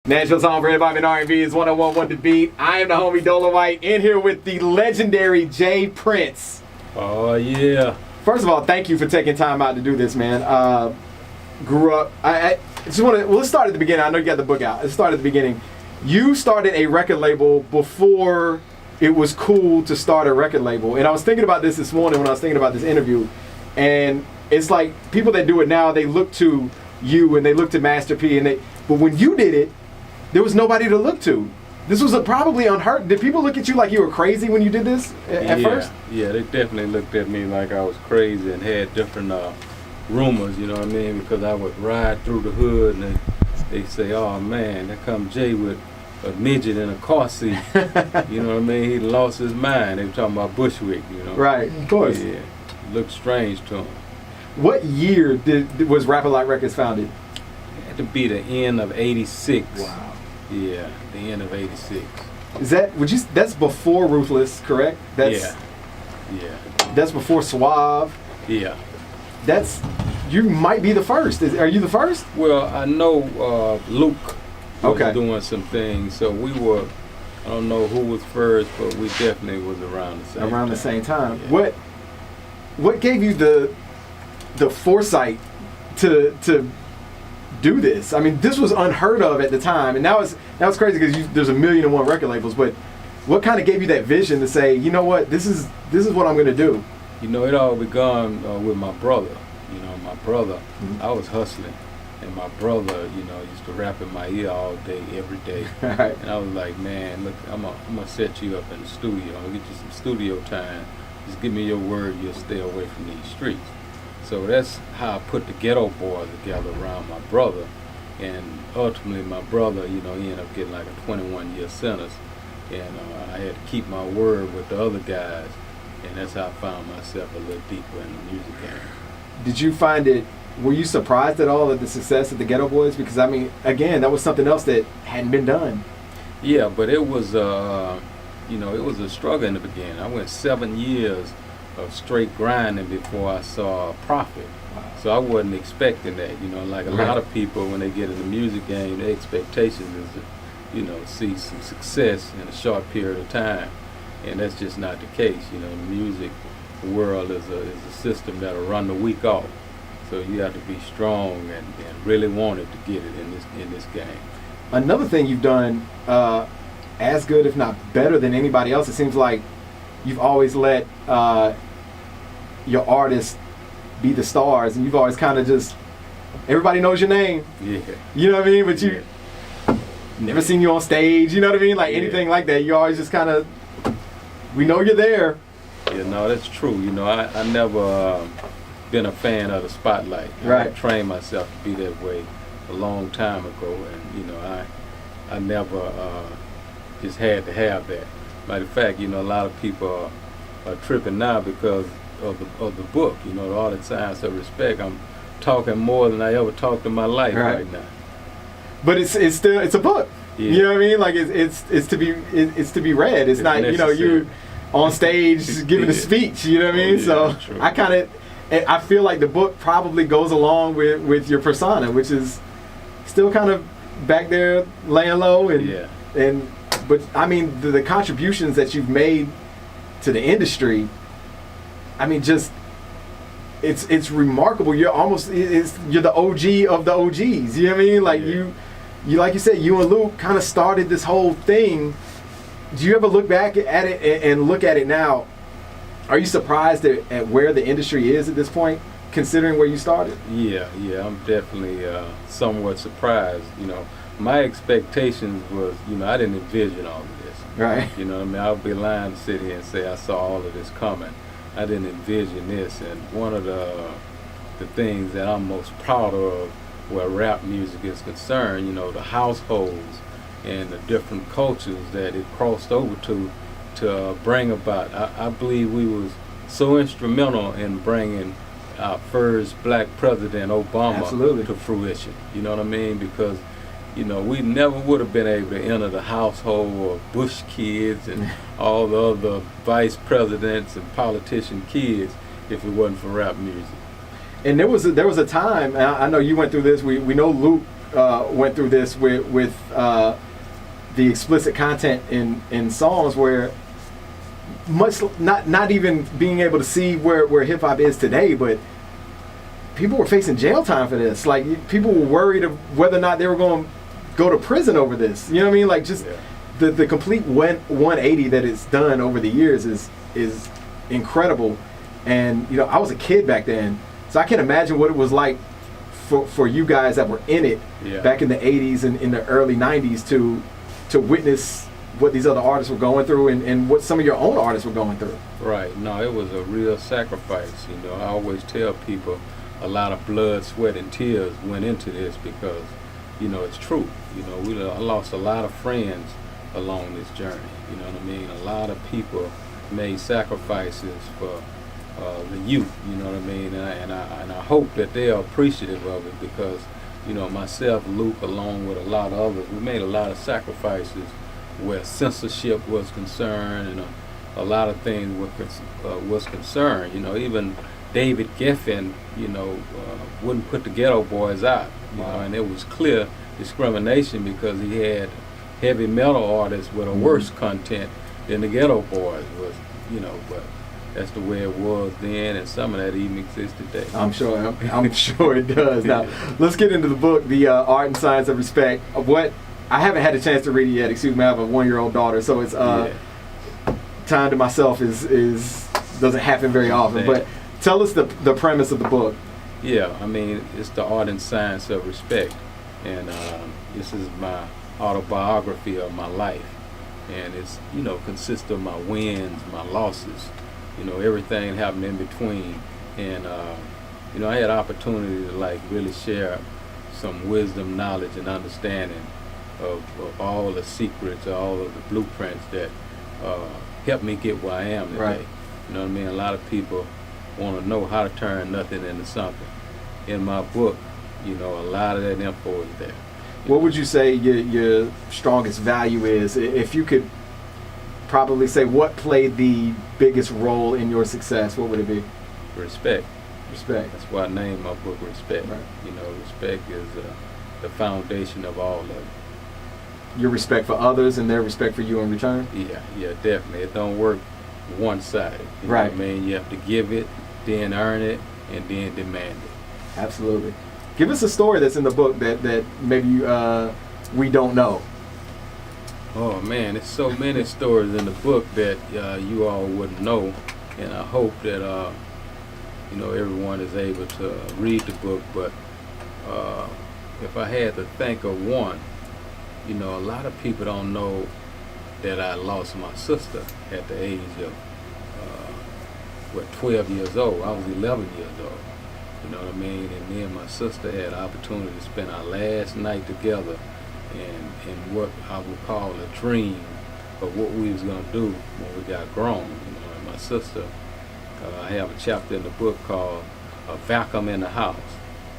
Nashville song for hip-hop and R&B is 101.1 The Beat. I am the homie Dolewite, in here with the legendary Jay Prince. Oh, yeah. First of all, thank you for taking time out to do this, man. Grew up, I just want to, well, let's start at the beginning. I know you got the book out. Let's start at the beginning. You started a record label before it was cool to start a record label. And I was thinking about this morning when I was thinking about this interview. And it's like people that do it now, they look to you and they look to Master P. But when you did it, there was nobody to look to. This was probably unheard. Did people look at you like you were crazy when you did this at first? Yeah, they definitely looked at me like I was crazy and had different rumors, you know what I mean? Because I would ride through the hood and they say, oh man, there come Jay with a midget in a car seat. You know what I mean? He lost his mind. They were talking about Bushwick, you know? Right, of course. Yeah, looked strange to him. What year was Rapper Like Records founded? It had to be the end of '86. Wow. Yeah, the end of '86. Is that, that's before Ruthless, correct? Yeah. That's before Suave. Yeah. You might be the first. Are you the first? Well, I know Luke was doing some things, so we were, I don't know who was first, but we definitely was around the same time. Yeah. What gave you the foresight to do this? I mean, this was unheard of at the time, and now it's crazy because there's 1,000,001 record labels. But what kind of gave you that vision to say, you know what, this is what I'm going to do? You know, it all began with my brother. You know, my brother, I was hustling, and my brother, you know, used to rap in my ear all day, every day. Right. And I was like, man, look, I'm gonna set you up in the studio. I'll get you some studio time. Just give me your word you'll stay away from these streets. So that's how I put the Ghetto Boys together around my brother. And ultimately, my brother, you know, he ended up getting like a 21-year sentence. And I had to keep my word with the other guys. And that's how I found myself a little deeper in the music game. Did you find it, were you surprised at all at the success of the Ghetto Boys? Because, I mean, again, that was something else that hadn't been done. Yeah, but it was, you know, it was a struggle in the beginning. I went 7 years of straight grinding before I saw a profit. Wow. So I wasn't expecting that, you know, like a lot of people when they get in the music game, their expectations is to, you know, see some success in a short period of time. And that's just not the case. You know, the music world is a system that'll run the week off. So you have to be strong and really want it to get it in this game. Another thing you've done as good, if not better than anybody else, it seems like you've always let your artists be the stars, and you've always kind of just, everybody knows your name. Yeah. You know what I mean? But you never seen you on stage, you know what I mean? Like anything like that. You always just kind of, we know you're there. Yeah, no, that's true. You know, I never been a fan of the spotlight. Right. I trained myself to be that way a long time ago, and you know, I never just had to have that. Matter of fact, you know, a lot of people are tripping now because of the book. You know, all the Science of Respect. I'm talking more than I ever talked in my life right now. But it's still a book. Yeah. You know what I mean? Like it's to be read. It's not necessary. You know, you on stage giving a speech. You know what I mean? So true. I feel like the book probably goes along with your persona, which is still kind of back there laying low but I mean the contributions that you've made to the industry, I mean, just it's remarkable. You're the OG of the OGs. You know what I mean? Like you like you said, you and Luke kind of started this whole thing. Do you ever look back at it and look at it now? Are you surprised at where the industry is at this point, considering where you started? Yeah, I'm definitely somewhat surprised. You know, my expectations was, you know, I didn't envision all of this. Right. You know what I mean? I would be lying to sit here and say I saw all of this coming. I didn't envision this, and one of the things that I'm most proud of where rap music is concerned, you know, the households and the different cultures that it crossed over to bring about. I believe we was so instrumental in bringing our first black president, Obama, to fruition. You know what I mean? Because, you know, we never would have been able to enter the household of Bush kids and all the other vice presidents and politician kids if it wasn't for rap music. And there was a time, and I know you went through this, we know Luke went through this with the explicit content in songs, where much not even being able to see where hip hop is today, but people were facing jail time for this. Like, people were worried of whether or not they were going to go to prison over this. You know what I mean? Like, just the complete 180 that it's done over the years is incredible. And you know, I was a kid back then, so I can imagine what it was like for you guys that were in it back in the 80s and in the early 90s to witness what these other artists were going through and what some of your own artists were going through. Right. No, it was a real sacrifice. You know, I always tell people a lot of blood, sweat, and tears went into this because, you know, it's true. You know, I lost a lot of friends along this journey. You know what I mean? A lot of people made sacrifices for the youth. You know what I mean? And I hope that they are appreciative of it because, you know, myself, Luke, along with a lot of others, we made a lot of sacrifices where censorship was concerned and a lot of things was concerned. You know, even David Geffen, you know, wouldn't put the Ghetto Boys out. You know, and it was clear discrimination because he had heavy metal artists with a worse content than the Ghetto Boys was. You know, but that's the way it was then, and some of that even exists today. I'm sure. I'm sure it does. Now, let's get into the book, The Art and Science of Respect. What I haven't had a chance to read it yet. Excuse me, I have a 1-year-old daughter, so it's time to myself is doesn't happen very often. But tell us the premise of the book. Yeah, I mean, it's the art and science of respect, and this is my autobiography of my life, and it's, you know, consists of my wins, my losses, you know, everything happened in between, and you know, I had opportunity to like really share some wisdom, knowledge, and understanding of all the secrets, all of the blueprints that helped me get where I am today. Right. You know what I mean? A lot of people want to know how to turn nothing into something. In my book, you know, a lot of that info is there. What would you say your strongest value is? If you could probably say what played the biggest role in your success, what would it be? Respect. Respect. That's why I named my book Respect. Right. You know, respect is the foundation of all of it. Your respect for others and their respect for you in return? Yeah, definitely. It don't work one-sided. You know what I mean? You have to give it, then earn it, and then demand it. Absolutely. Give us a story that's in the book that maybe we don't know. Oh man, there's so many stories in the book that you all wouldn't know, and I hope that you know, everyone is able to read the book. But if I had to think of one, you know, a lot of people don't know that I lost my sister at the age of 12 years old. I was 11 years old. You know what I mean? And me and my sister had the opportunity to spend our last night together in what I would call a dream of what we was gonna do when we got grown. You know, and my sister, I have a chapter in the book called "A Vacuum in the House,"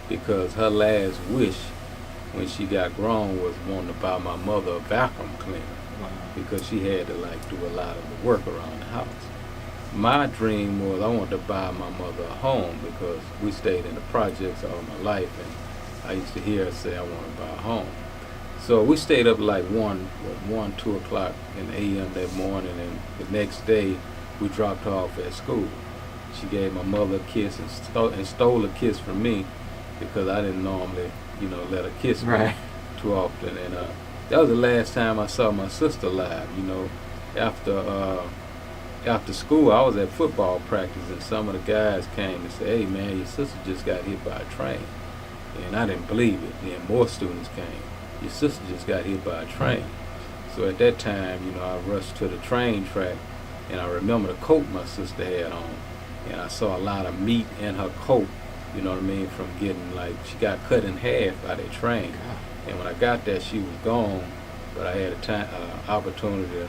because her last wish when she got grown was wanting to buy my mother a vacuum cleaner. Wow. Because she had to like do a lot of the work around the house. My dream was I wanted to buy my mother a home because we stayed in the projects all my life, and I used to hear her say I want to buy a home. So we stayed up like 2 o'clock in the a.m. that morning, and the next day we dropped her off at school. She gave my mother a kiss and stole a kiss from me because I didn't normally, you know, let her kiss me too often. And that was the last time I saw my sister live. You know, after school, I was at football practice, and some of the guys came and said, "Hey man, your sister just got hit by a train." And I didn't believe it. Then more students came. "Your sister just got hit by a train." So at that time, you know, I rushed to the train track, and I remember the coat my sister had on, and I saw a lot of meat in her coat. You know what I mean? From getting like, she got cut in half by that train. And when I got there, she was gone, but I had a opportunity to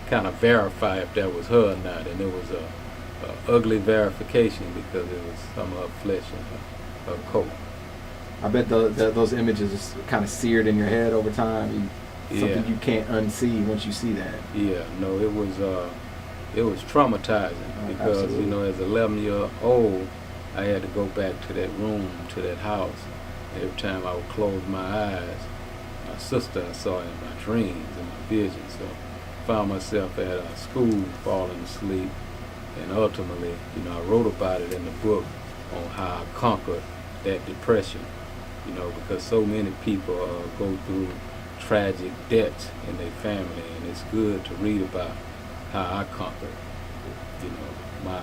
kind of verify if that was her or not, and it was a ugly verification because it was some of her flesh in her coat. I bet those images are kind of seared in your head over time. Something you can't unsee once you see that. Yeah, no, it was traumatizing because absolutely. You know, as 11-year-old, I had to go back to that room, to that house, every time I would close my eyes, my sister I saw in my dreams and my visions. So I found myself at school falling asleep, and ultimately, I wrote about it in the book on how I conquered that depression, because so many people go through tragic deaths in their family, and it's good to read about how I conquered, my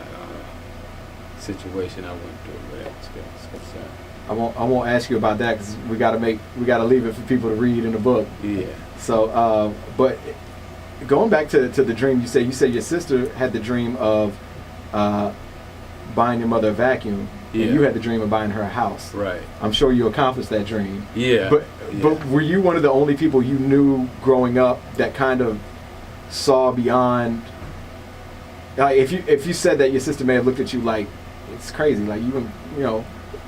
situation I went through where that was concerned. I won't ask you about that because we gotta leave it for people to read in the book. Yeah. So, but going back to the dream, you said your sister had the dream of buying your mother a vacuum. Yeah. And you had the dream of buying her a house. Right. I'm sure you accomplished that dream. Yeah. But were you one of the only people you knew growing up that kind of saw beyond? If you said that, your sister may have looked at you like it's crazy, like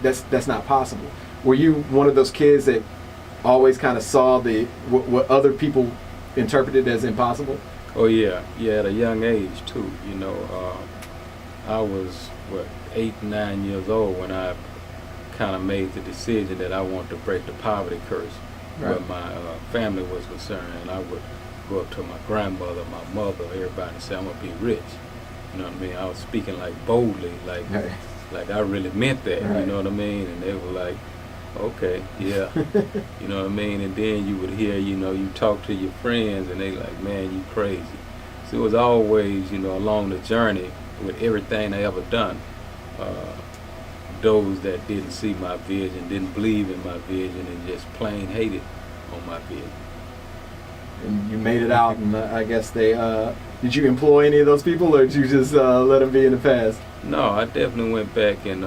that's not possible. Were you one of those kids that always kind of saw what other people interpreted as impossible? Oh yeah, at a young age too. I was 8, 9 years old when I kind of made the decision that I wanted to break the poverty curse, where my family was concerned. And I would go up to my grandmother, my mother, everybody, and say, "I'm gonna be rich." You know what I mean? I was speaking like boldly, like I really meant that. Right. You know what I mean? And they were like, "Okay, yeah." You know what I mean? And then you would hear, you talk to your friends, and they like, "Man, you crazy." So it was always, along the journey with everything I ever done. Those that didn't see my vision, didn't believe in my vision, and just plain hated on my vision. And you made it out, and I guess they did you employ any of those people, or did you just let them be in the past? No, I definitely went back and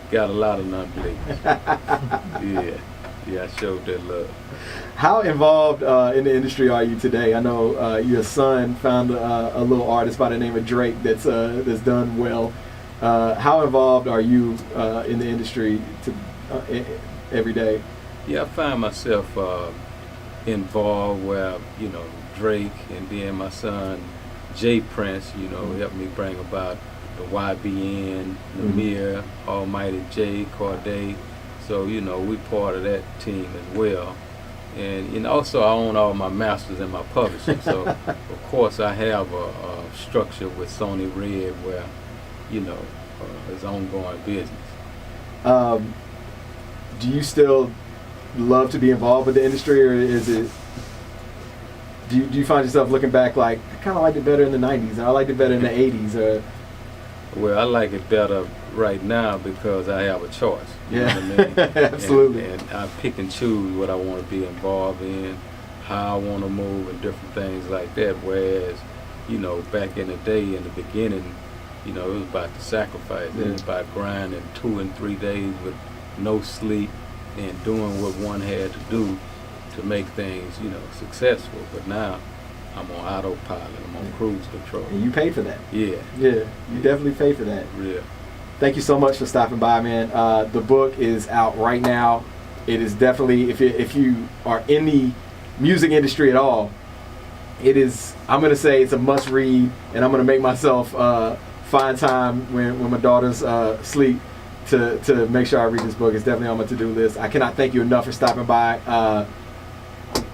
got a lot of non-believers. Yeah, I showed that love. How involved in the industry are you today? I know your son found a little artist by the name of Drake that's done well. How involved are you in the industry every day? Yeah, I find myself involved where, Drake, and then my son Jay Prince, helped me bring about the YBN, Namir, Almighty J, Corday. So, we part of that team as well. And also I own all my masters and my publishing. So, of course, I have a structure with Sony Red where, it's ongoing business. Do you still love to be involved with the industry, or is it? Do you find yourself looking back like I kind of liked it better in the '90s, or I liked it better in the '80s, or? Well, I like it better right now because I have a choice. You know what I mean? Absolutely. And I pick and choose what I want to be involved in, how I want to move, and different things like that. Whereas, back in the day, in the beginning, it was about the sacrifice. It was about grinding 2 and 3 days with no sleep and doing what one had to do to make things, successful. But now I'm on autopilot. I'm on cruise control. And you paid for that. Yeah. Yeah, you definitely paid for that. Yeah. Thank you so much for stopping by, man. The book is out right now. It is definitely, if you are in the music industry at all, it is, I'm going to say it's a must read, and I'm going to make myself find time when my daughters sleep to make sure I read this book. It's definitely on my to-do list. I cannot thank you enough for stopping by.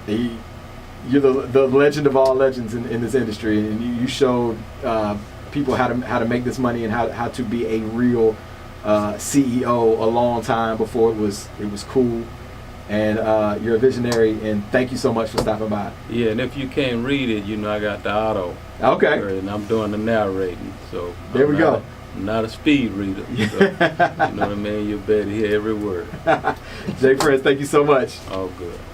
You're the legend of all legends in this industry, and you showed people how to make this money and how to be a real CEO a long time before it was cool. And you're a visionary, and thank you so much for stopping by. Yeah, and if you can't read it, I got the auto. Okay. And I'm doing the narrating, so there we go. I'm not a speed reader, so, you know what I mean? You better hear every word. Jay Prince, thank you so much. All good.